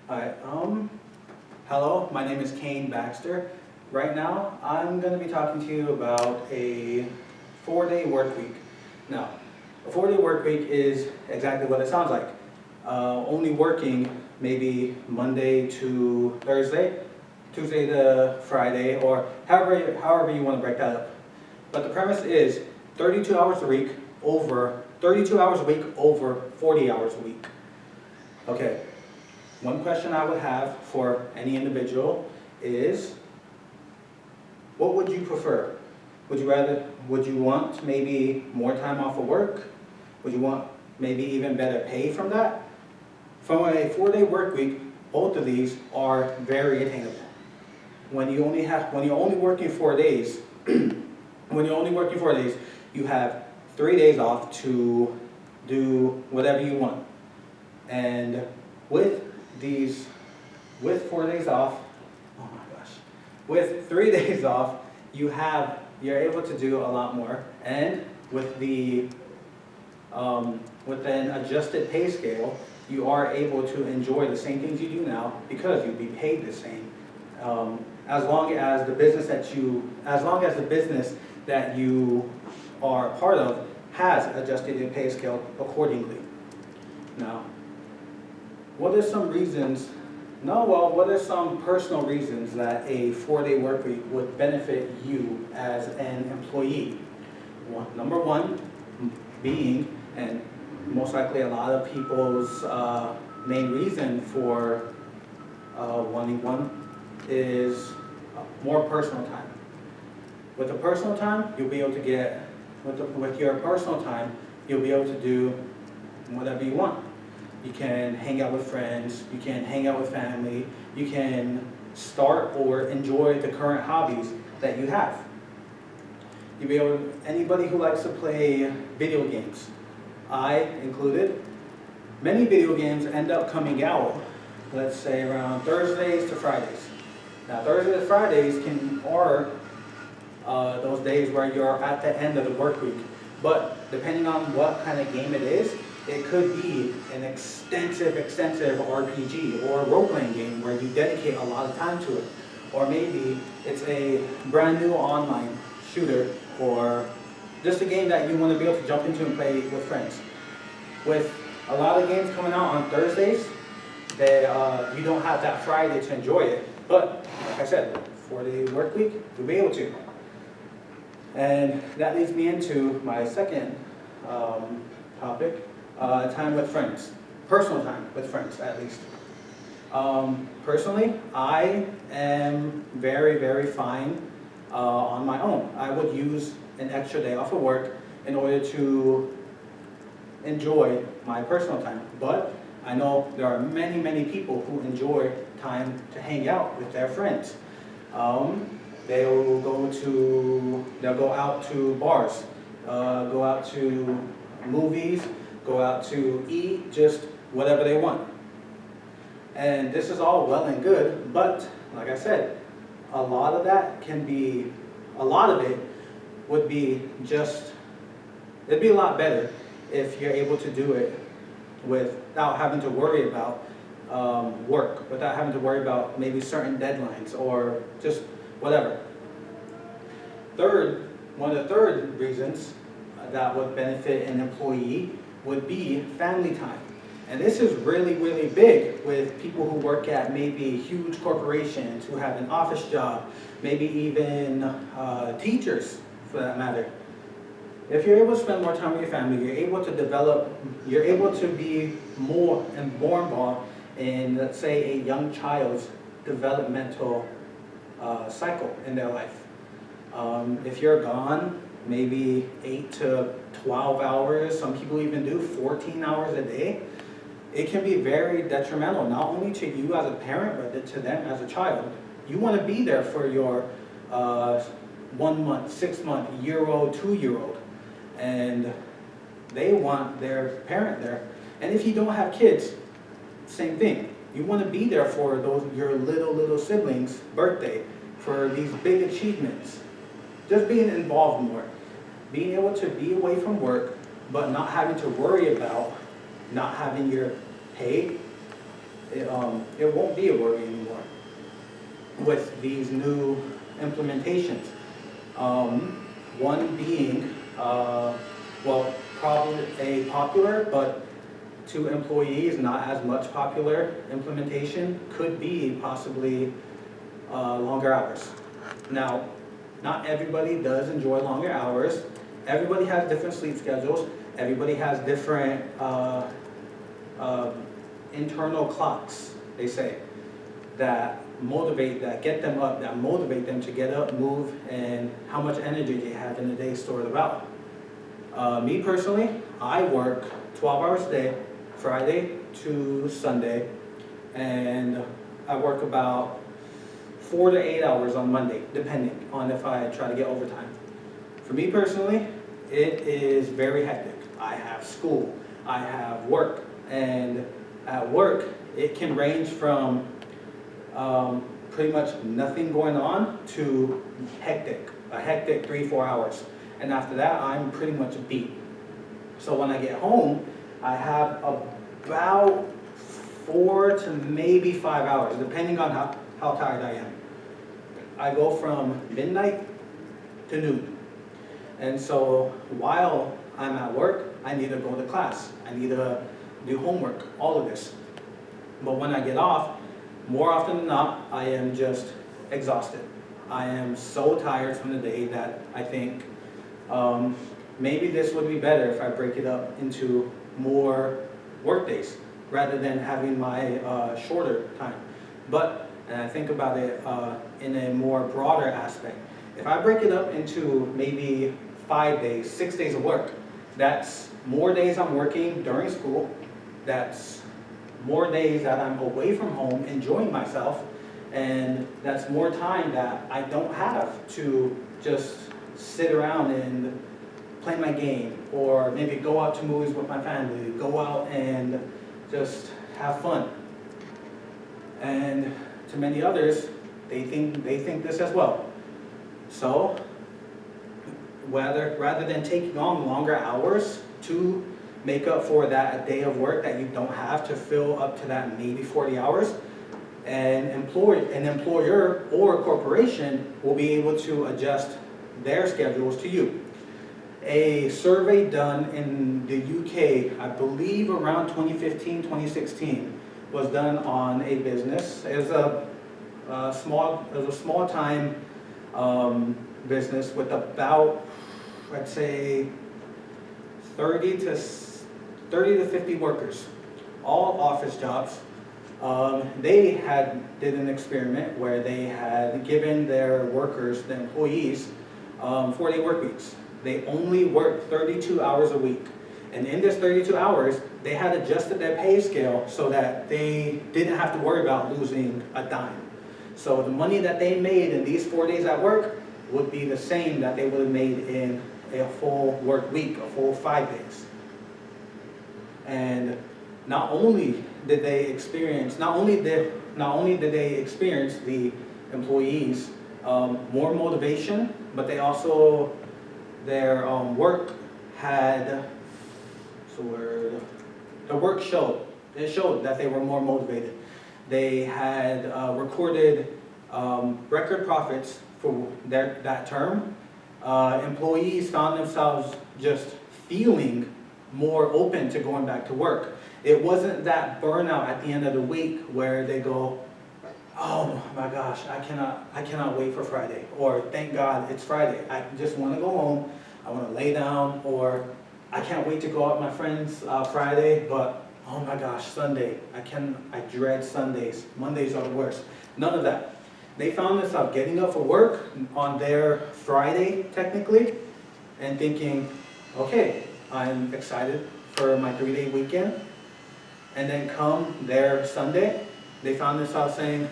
Hi, hello, my name is Kane Baxter. Right now, I'm going to be talking to you about a 4-day work week. Now, a 4-day work week is exactly what it sounds like. Only working maybe Monday to Thursday, Tuesday to Friday, or however you want to break that up. But the premise is 32 hours a week over 40 hours a week. Okay. One question I would have for any individual is, what would you prefer? Would you want maybe more time off of work? Would you want maybe even better pay from that? From a 4-day work week, both of these are very attainable. When you're only working 4 days, you have 3 days off to do whatever you want. And with 4 days off, oh my gosh, with 3 days off, you're able to do a lot more. And with an adjusted pay scale, you are able to enjoy the same things you do now because you'll be paid the same. As long as the business that you are a part of has adjusted your pay scale accordingly. Now, what are some personal reasons that a 4-day work week would benefit you as an employee? Number one being, and most likely a lot of people's main reason for wanting one, is more personal time. With your personal time, you'll be able to do whatever you want. You can hang out with friends, you can hang out with family, you can start or enjoy the current hobbies that you have. Anybody who likes to play video games, I included, many video games end up coming out, let's say around Thursdays to Fridays. Now Thursdays to Fridays are those days where you're at the end of the work week, but depending on what kind of game it is, it could be an extensive RPG or role-playing game where you dedicate a lot of time to it. Or maybe it's a brand new online shooter, or just a game that you want to be able to jump into and play with friends. With a lot of games coming out on Thursdays, you don't have that Friday to enjoy it. But, like I said, 4-day work week, you'll be able to. And that leads me into my second topic. Time with friends, personal time with friends at least. Personally, I am very fine on my own. I would use an extra day off of work in order to enjoy my personal time. But I know there are many people who enjoy time to hang out with their friends. They'll go out to bars, go out to movies, go out to eat, just whatever they want. And this is all well and good, but like I said, a lot of it would be it'd be a lot better if you're able to do it without having to worry about work, without having to worry about maybe certain deadlines or just whatever. One of the third reasons that would benefit an employee would be family time. And this is really big with people who work at maybe huge corporations, who have an office job, maybe even teachers for that matter. If you're able to spend more time with your family, you're able to be more involved in, let's say, a young child's developmental cycle in their life. If you're gone maybe 8 to 12 hours, some people even do 14 hours a day, it can be very detrimental, not only to you as a parent, but to them as a child. You want to be there for your 1 month, 6 month, year-old, 2-year-old, and they want their parent there. And if you don't have kids, same thing. You want to be there for your little siblings' birthday, for these big achievements. Just being involved more. Being able to be away from work, but not having to worry about not having your pay it won't be a worry anymore with these new implementations. One being, well, probably a popular, but to employees not as much popular implementation could be possibly longer hours. Now, not everybody does enjoy longer hours. Everybody has different sleep schedules. Everybody has different internal clocks, they say, that get them up, that motivate them to get up, move, and how much energy they have in the day stored about. Me personally, I work 12 hours a day, Friday to Sunday, and I work about 4 to 8 hours on Monday, depending on if I try to get overtime. For me personally, it is very hectic. I have school, I have work, and at work, it can range from pretty much nothing going on to a hectic 3-4 hours. And after that, I'm pretty much beat. So when I get home, I have about 4 to maybe 5 hours, depending on how tired I am. I go from midnight to noon. And so while I'm at work, I need to go to class. I need to do homework, all of this. But when I get off, more often than not, I am just exhausted. I am so tired from the day that I think maybe this would be better if I break it up into more work days rather than having my shorter time. But, and I think about it in a more broader aspect, if I break it up into maybe 5 days, 6 days of work, that's more days I'm working during school, that's more days that I'm away from home enjoying myself, and that's more time that I don't have to just sit around and play my game, or maybe go out to movies with my family, go out and just have fun. And to many others, they think this as well. So rather than taking on longer hours to make up for that day of work that you don't have to fill up to that maybe 40 hours, an employer or a corporation will be able to adjust their schedules to you. A survey done in the UK, I believe around 2015, 2016, was done on a business. It was a small time business with about, I'd say, 30 to 50 workers, all office jobs. They did an experiment where they had given their workers, the employees, 4-day work weeks. They only worked 32 hours a week. And in this 32 hours, they had adjusted their pay scale so that they didn't have to worry about losing a dime. So the money that they made in these 4 days at work would be the same that they would have made in a full work week, a full 5 days. And not only did they experience, the employees more motivation, but they also, their work had, the work showed, it showed that they were more motivated. They had recorded record profits for that term. Employees found themselves just feeling more open to going back to work. It wasn't that burnout at the end of the week where they go, oh my gosh, I cannot wait for Friday, or thank God it's Friday. I just want to go home, I want to lay down, or I can't wait to go out with my friends Friday, but oh my gosh, Sunday, I dread Sundays. Mondays are the worst. None of that. They found themselves getting up for work on their Friday, technically, and thinking, okay, I'm excited for my 3-day weekend. And then come their Sunday, they found themselves saying,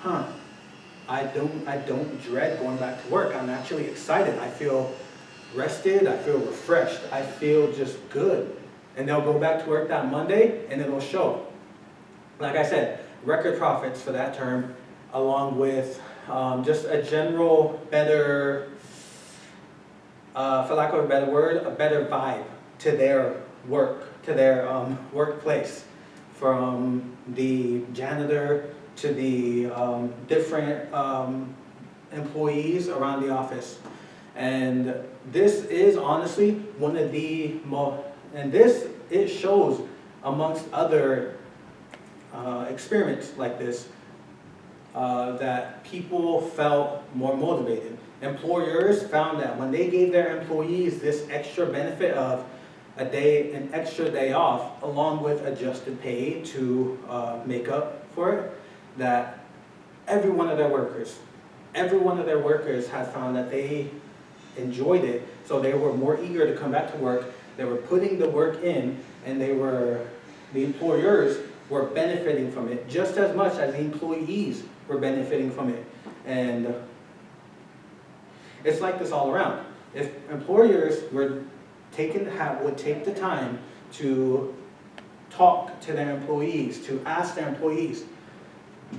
I don't dread going back to work. I'm actually excited. I feel rested, I feel refreshed, I feel just good. And they'll go back to work that Monday and it'll show. Like I said, record profits for that term, along with just a general better, for lack of a better word, a better vibe to their work, to their workplace. From the janitor to the different employees around the office. And this is honestly one of the most, and this, it shows amongst other experiments like this, that people felt more motivated. Employers found that when they gave their employees this extra benefit of an extra day off, along with adjusted pay to make up for it, that every one of their workers had found that they enjoyed it, so they were more eager to come back to work. They were putting the work in, and the employers were benefiting from it just as much as the employees were benefiting from it. And it's like this all around. If employers would take the time to talk to their employees, to ask their employees,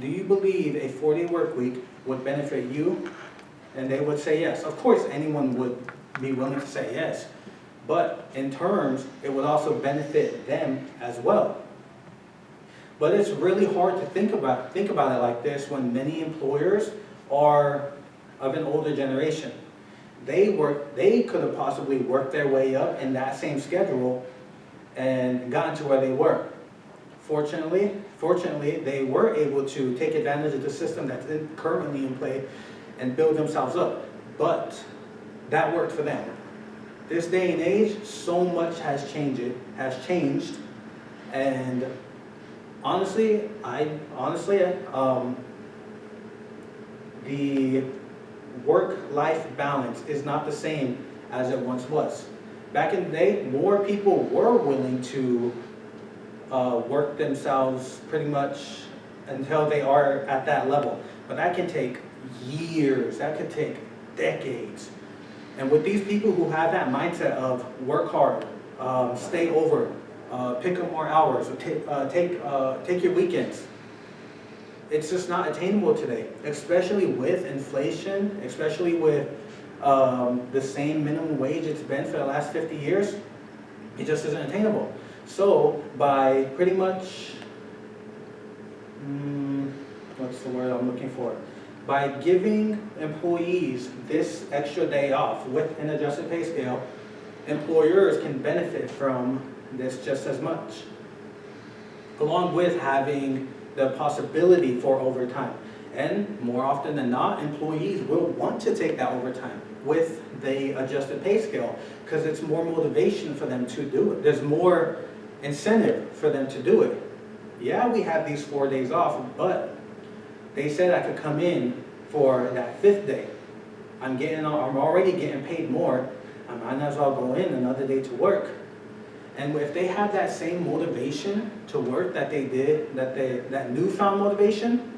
do you believe a 4-day work week would benefit you? And they would say yes. Of course, anyone would be willing to say yes. But in terms, it would also benefit them as well. But it's really hard to think about it like this when many employers are of an older generation. They could have possibly worked their way up in that same schedule and gotten to where they were. Fortunately, they were able to take advantage of the system that's currently in play and build themselves up. But that worked for them. This day and age, so much has changed, and honestly, the work-life balance is not the same as it once was. Back in the day, more people were willing to work themselves pretty much until they are at that level. But that can take years, that could take decades. And with these people who have that mindset of work hard, stay over, pick up more hours, or take your weekends, it's just not attainable today, especially with inflation, especially with the same minimum wage it's been for the last 50 years. It just isn't attainable. So by pretty much, what's the word I'm looking for? By giving employees this extra day off with an adjusted pay scale, employers can benefit from this just as much, along with having the possibility for overtime. And more often than not, employees will want to take that overtime with the adjusted pay scale because it's more motivation for them to do it. There's more incentive for them to do it. Yeah, we have these 4 days off, but they said I could come in for that 5th day. I'm already getting paid more. I might as well go in another day to work. And if they have that same motivation to work that they did, that newfound motivation,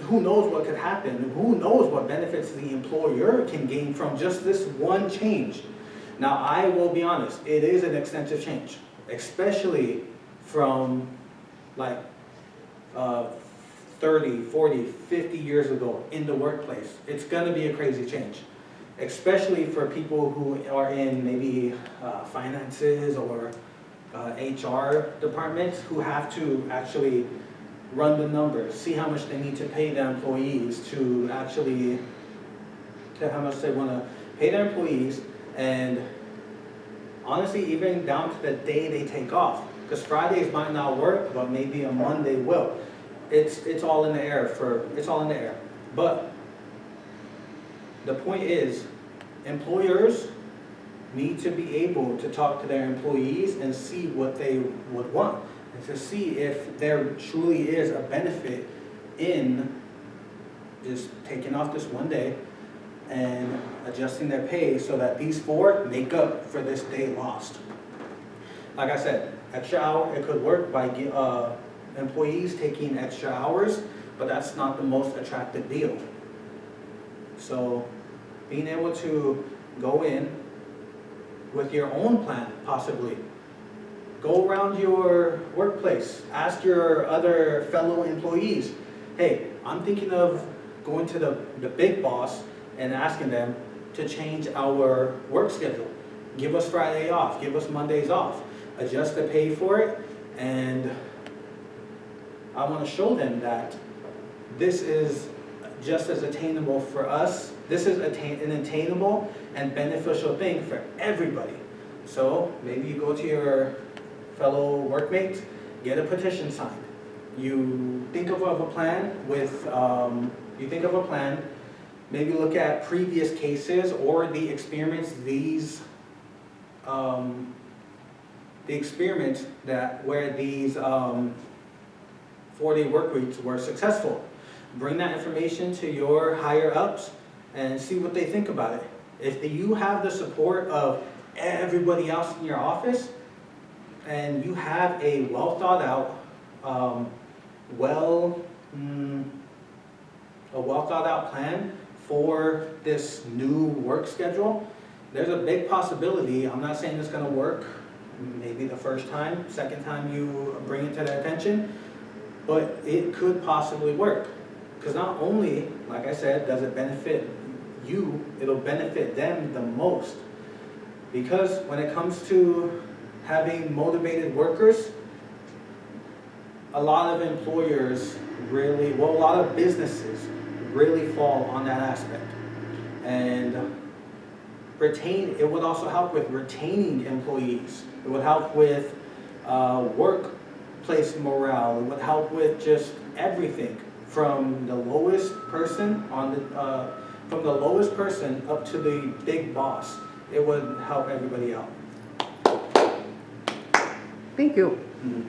who knows what could happen? Who knows what benefits the employer can gain from just this one change? Now, I will be honest, it is an extensive change, especially from like 30, 40, 50 years ago in the workplace. It's going to be a crazy change, especially for people who are in maybe finances or HR departments who have to actually run the numbers, see how much they need to pay their employees how much they want to pay their employees, and honestly, even down to the day they take off. Because Fridays might not work, but maybe a Monday will. It's all in the air. But the point is, employers need to be able to talk to their employees and see what they would want, and to see if there truly is a benefit in just taking off this one day and adjusting their pay so that these 4 make up for this day lost. Like I said, extra hour, it could work by employees taking extra hours, but that's not the most attractive deal. So being able to go in with your own plan, possibly. Go around your workplace, ask your other fellow employees, hey, I'm thinking of going to the big boss and asking them to change our work schedule. Give us Friday off, give us Mondays off, adjust the pay for it, and I want to show them that this is just as attainable for us. This is an attainable and beneficial thing for everybody. So maybe you go to your fellow workmates, get a petition signed. You think of a plan maybe look at previous cases or the experiments where these 4-day work weeks were successful. Bring that information to your higher ups and see what they think about it. If you have the support of everybody else in your office and you have a well thought out, plan for this new work schedule, there's a big possibility, I'm not saying it's gonna work, maybe the first time, second time you bring it to their attention, but it could possibly work. Because not only, like I said, does it benefit you, it'll benefit them the most. Because when it comes to having motivated workers, a lot of employers a lot of businesses really fall on that aspect. And it would also help with retaining employees. It would help with workplace morale. It would help with just everything from the lowest person up to the big boss. It would help everybody out. Thank you. Mhm.